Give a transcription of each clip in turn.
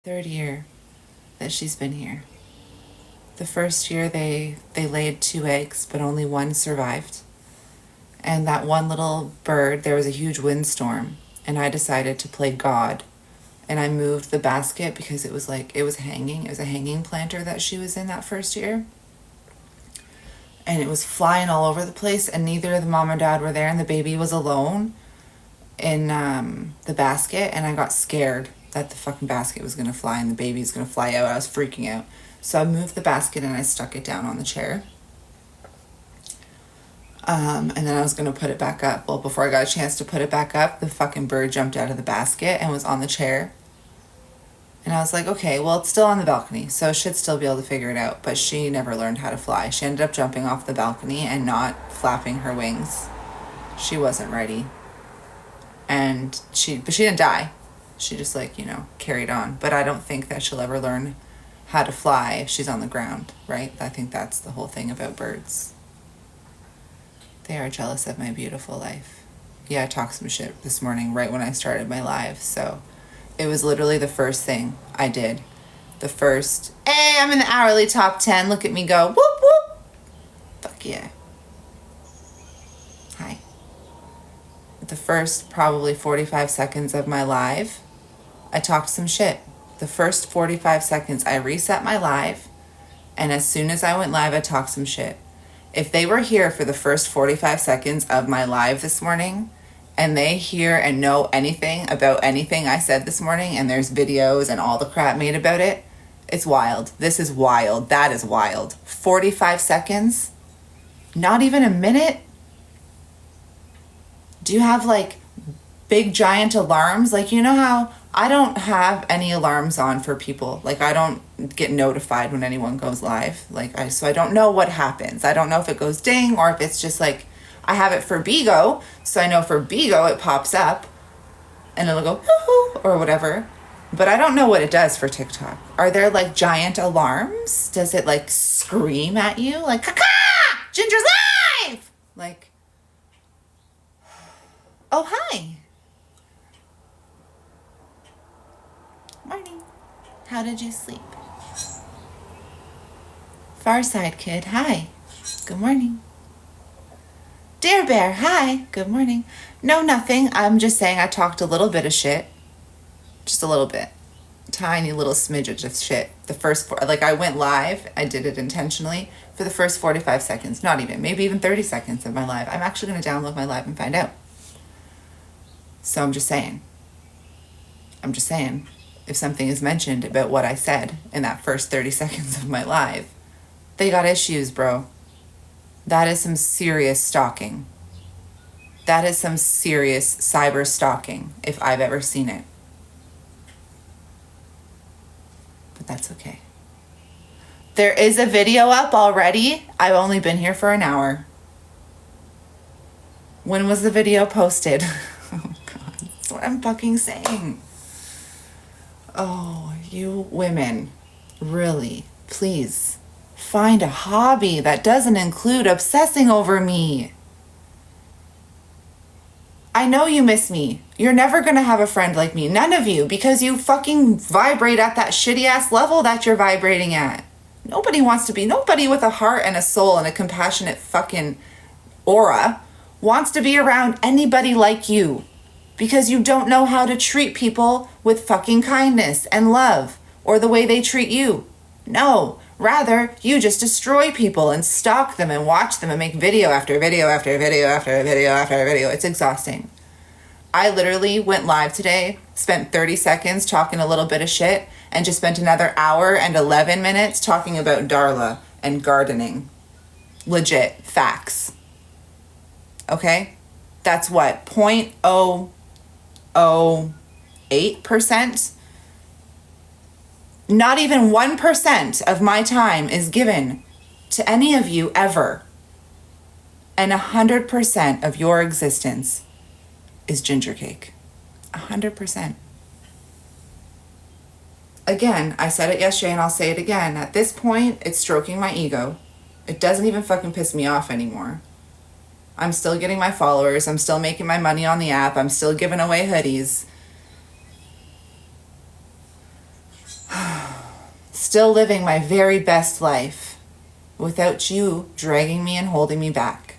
Third year that she's been here. The first year they laid 2 eggs, but only one survived. And that one little bird, there was a huge windstorm, and I decided to play God. And I moved the basket because it was hanging. It was a hanging planter that she was in that first year. And it was flying all over the place, and neither the mom or dad were there, and the baby was alone in the basket, and I got scared that the fucking basket was going to fly and the baby was going to fly out. I was freaking out. So I moved the basket and I stuck it down on the chair. And then I was going to put it back up. Well, before I got a chance to put it back up, the fucking bird jumped out of the basket and was on the chair. And I was like, okay, well, it's still on the balcony, so it should still be able to figure it out. But she never learned how to fly. She ended up jumping off the balcony and not flapping her wings. She wasn't ready. But she didn't die. She just carried on. But I don't think that she'll ever learn how to fly if she's on the ground, right? I think that's the whole thing about birds. They are jealous of my beautiful life. Yeah, I talked some shit this morning right when I started my live, so it was literally the first thing I did. Hey, I'm in the hourly top 10. Look at me go. Whoop, whoop. Fuck yeah. Hi. The first probably 45 seconds of my live, I talked some shit. The first 45 seconds, I reset my live, and as soon as I went live, I talked some shit. If they were here for the first 45 seconds of my live this morning, and they hear and know anything about anything I said this morning, and there's videos and all the crap made about it, it's wild. This is wild. That is wild. 45 seconds? Not even a minute? Do you have big giant alarms? You know how I don't have any alarms on for people. I don't get notified when anyone goes live. So I don't know what happens. I don't know if it goes ding or if it's just I have it for Bigo. So I know for Bigo it pops up and it'll go hoo-hoo or whatever. But I don't know what it does for TikTok. Are there giant alarms? Does it scream at you? Caca! Ginger's live! Oh, hi. Morning. How did you sleep? Farside Kid, hi. Good morning. Dear Bear, hi. Good morning. No, nothing. I'm just saying I talked a little bit of shit. Just a little bit. Tiny little smidge of shit. The first, I went live. I did it intentionally for the first 45 seconds. Not even. Maybe even 30 seconds of my live. I'm actually going to download my live and find out. So I'm just saying. If something is mentioned about what I said in that first 30 seconds of my live, they got issues, bro. That is some serious stalking. That is some serious cyber stalking, if I've ever seen it. But that's okay. There is a video up already. I've only been here for an hour. When was the video posted? Oh, God. That's what I'm fucking saying. Oh, you women, really, please find a hobby that doesn't include obsessing over me. I know you miss me. You're never going to have a friend like me. None of you, because you fucking vibrate at that shitty ass level that you're vibrating at. Nobody with a heart and a soul and a compassionate fucking aura wants to be around anybody like you. Because you don't know how to treat people with fucking kindness and love, or the way they treat you. No, rather, you just destroy people and stalk them and watch them and make video after video after video after video after video. It's exhausting. I literally went live today, spent 30 seconds talking a little bit of shit, and just spent another hour and 11 minutes talking about Darla and gardening. Legit facts. Okay? That's what, 0.008%? Not even 1% of my time is given to any of you ever. And 100% of your existence is ginger cake. 100%. Again, I said it yesterday and I'll say it again. At this point, it's stroking my ego. It doesn't even fucking piss me off anymore. I'm still getting my followers. I'm still making my money on the app. I'm still giving away hoodies. still living my very best life without you dragging me and holding me back.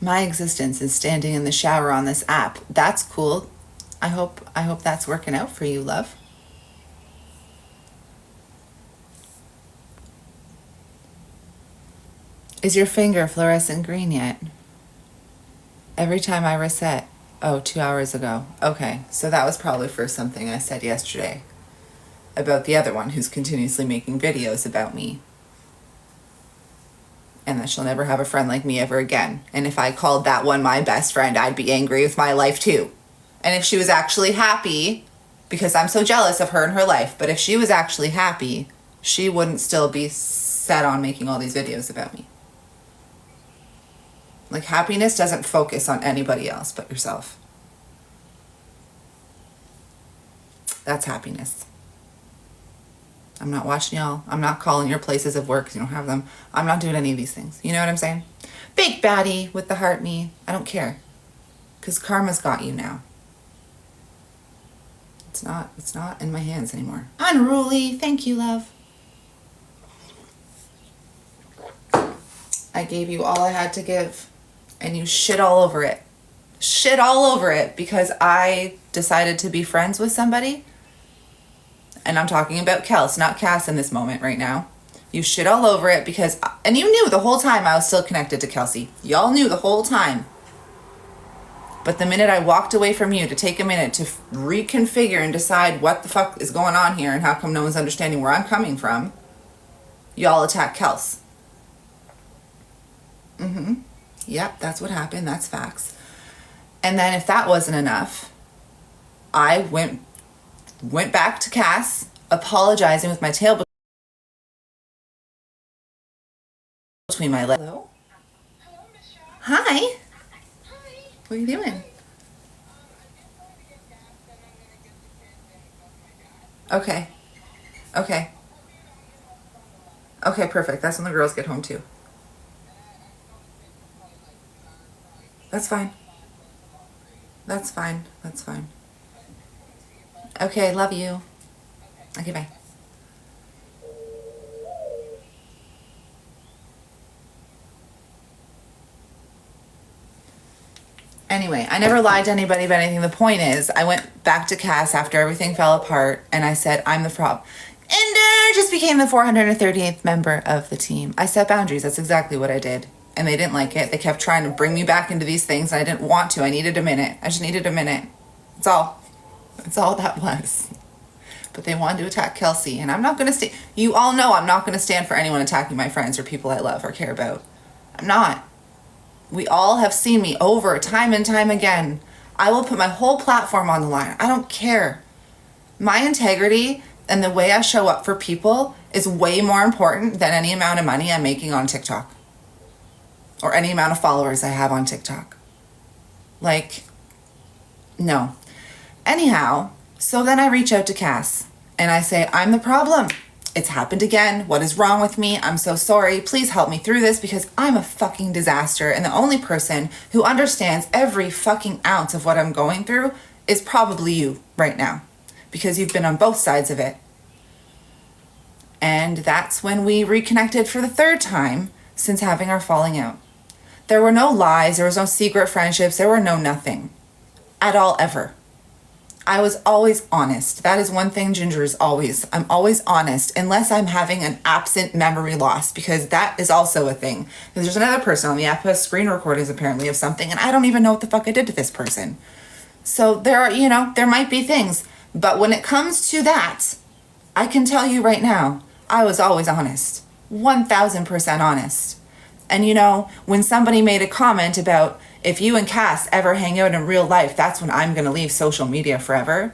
My existence is standing in the shower on this app. That's cool. I hope that's working out for you, love. Is your finger fluorescent green yet? Every time I reset. Oh, 2 hours ago. Okay, so that was probably for something I said yesterday about the other one who's continuously making videos about me. And that she'll never have a friend like me ever again. And if I called that one my best friend, I'd be angry with my life too. And if she was actually happy, because I'm so jealous of her and her life, but if she was actually happy, she wouldn't still be set on making all these videos about me. Like, happiness doesn't focus on anybody else but yourself. That's happiness. I'm not watching y'all. I'm not calling your places of work because you don't have them. I'm not doing any of these things. You know what I'm saying? Big baddie with the heart me. I don't care. Because karma's got you now. It's not in my hands anymore. Unruly. Thank you, love. I gave you all I had to give. And you shit all over it. Shit all over it because I decided to be friends with somebody. And I'm talking about Kels, not Cass in this moment right now. You shit all over it because, and you knew the whole time I was still connected to Kelsey. Y'all knew the whole time. But the minute I walked away from you to take a minute to reconfigure and decide what the fuck is going on here and how come no one's understanding where I'm coming from, y'all attack Kels. Yep, that's what happened. That's facts. And then if that wasn't enough, I went back to Cass, apologizing with my tail between my legs. Hello? Hello, Michelle. Hi. Hi. What are you doing? I'm just going to get gas, then I'm going to get the kids and go to my dad. Okay. Okay. Hope you don't get home from 11. Okay, perfect. That's when the girls get home too. That's fine. That's fine. That's fine. Okay, love you. Okay, bye. Anyway, I never lied to anybody about anything. The point is, I went back to Cass after everything fell apart, and I said, I'm the problem. Ender just became the 438th member of the team. I set boundaries. That's exactly what I did. And they didn't like it. They kept trying to bring me back into these things, and I didn't want to. I needed a minute. I just needed a minute. That's all. That's all that was. But they wanted to attack Kelsey, and I'm not going to stay. You all know I'm not going to stand for anyone attacking my friends or people I love or care about. I'm not. We all have seen me over time and time again. I will put my whole platform on the line. I don't care. My integrity and the way I show up for people is way more important than any amount of money I'm making on TikTok or any amount of followers I have on TikTok. Like, no. Anyhow, so then I reach out to Cass and I say, I'm the problem. It's happened again. What is wrong with me? I'm so sorry. Please help me through this because I'm a fucking disaster. And the only person who understands every fucking ounce of what I'm going through is probably you right now because you've been on both sides of it. And that's when we reconnected for the third time since having our falling out. There were no lies. There was no secret friendships. There were no nothing at all ever. I was always honest. That is one thing Ginger is always. I'm always honest unless I'm having an absent memory loss because that is also a thing. Because there's another person on the app who has screen recordings apparently of something and I don't even know what the fuck I did to this person. So there are, there might be things. But when it comes to that, I can tell you right now, I was always honest. 1000% honest. And when somebody made a comment about if you and Cass ever hang out in real life, that's when I'm going to leave social media forever.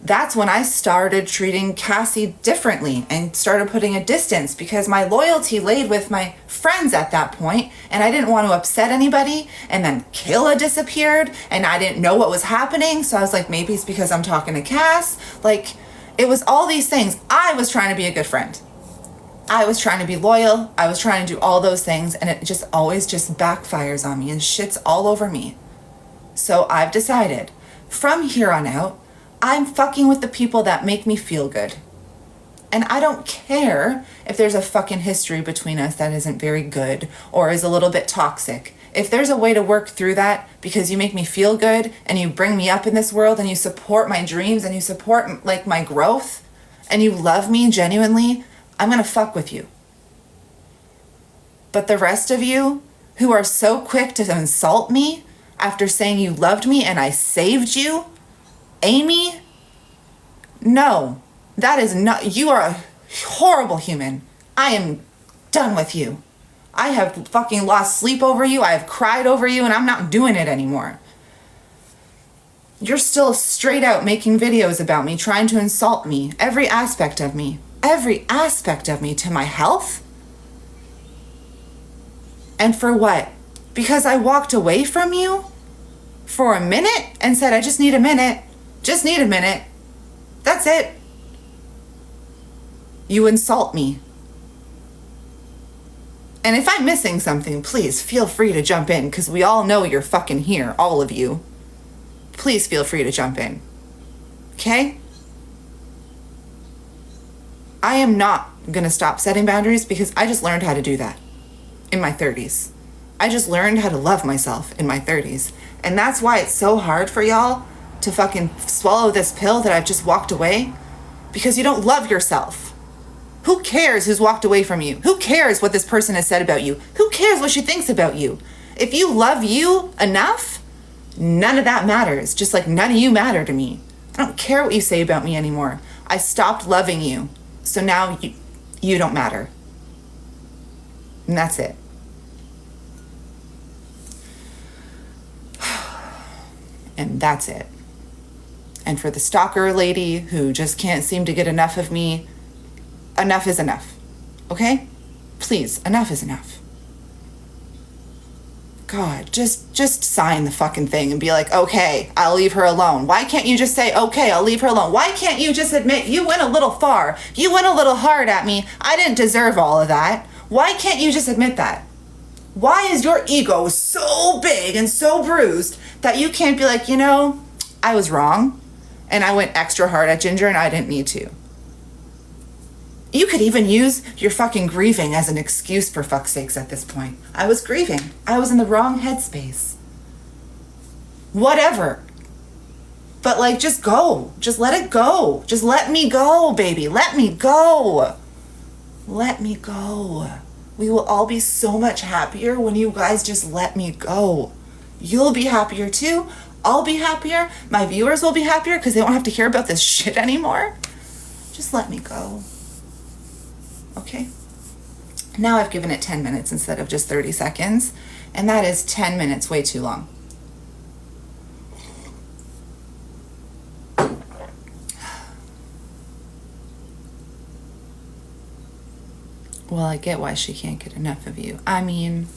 That's when I started treating Cassie differently and started putting a distance because my loyalty laid with my friends at that point and I didn't want to upset anybody. And then Kayla disappeared and I didn't know what was happening. So I was like, maybe it's because I'm talking to Cass. Like, it was all these things. I was trying to be a good friend. I was trying to be loyal. I was trying to do all those things, and it just always just backfires on me and shits all over me. So I've decided from here on out, I'm fucking with the people that make me feel good. And I don't care if there's a fucking history between us that isn't very good or is a little bit toxic. If there's a way to work through that because you make me feel good and you bring me up in this world and you support my dreams and you support like my growth and you love me genuinely, I'm gonna fuck with you. But the rest of you who are so quick to insult me after saying you loved me and I saved you, Amy, no, that is not, you are a horrible human. I am done with you. I have fucking lost sleep over you. I have cried over you and I'm not doing it anymore. You're still straight out making videos about me, trying to insult me, every aspect of me to my health. And for what? Because I walked away from you for a minute and said, I just need a minute. Just need a minute. That's it. You insult me. And if I'm missing something, please feel free to jump in because we all know you're fucking here, all of you. Please feel free to jump in. Okay? I am not gonna stop setting boundaries because I just learned how to do that in my 30s. I just learned how to love myself in my 30s. And that's why it's so hard for y'all to fucking swallow this pill that I've just walked away, because you don't love yourself. Who cares who's walked away from you? Who cares what this person has said about you? Who cares what she thinks about you? If you love you enough, none of that matters. Just like none of you matter to me. I don't care what you say about me anymore. I stopped loving you. So now you don't matter. And that's it. And that's it. And for the stalker lady who just can't seem to get enough of me, enough is enough. Okay? Please, enough is enough. God, just sign the fucking thing and be like, okay, I'll leave her alone. Why can't you just say, okay, I'll leave her alone? Why can't you just admit you went a little far? You went a little hard at me. I didn't deserve all of that. Why can't you just admit that? Why is your ego so big and so bruised that you can't be like, you know, I was wrong and I went extra hard at Ginger and I didn't need to. You could even use your fucking grieving as an excuse, for fuck's sakes, at this point. I was grieving. I was in the wrong headspace. Whatever. But like, just go. Just let it go. Just let me go, baby. Let me go. Let me go. We will all be so much happier when you guys just let me go. You'll be happier too. I'll be happier. My viewers will be happier because they won't have to hear about this shit anymore. Just let me go. Okay? Now I've given it 10 minutes instead of just 30 seconds. And that is 10 minutes way too long. Well, I get why she can't get enough of you. I mean,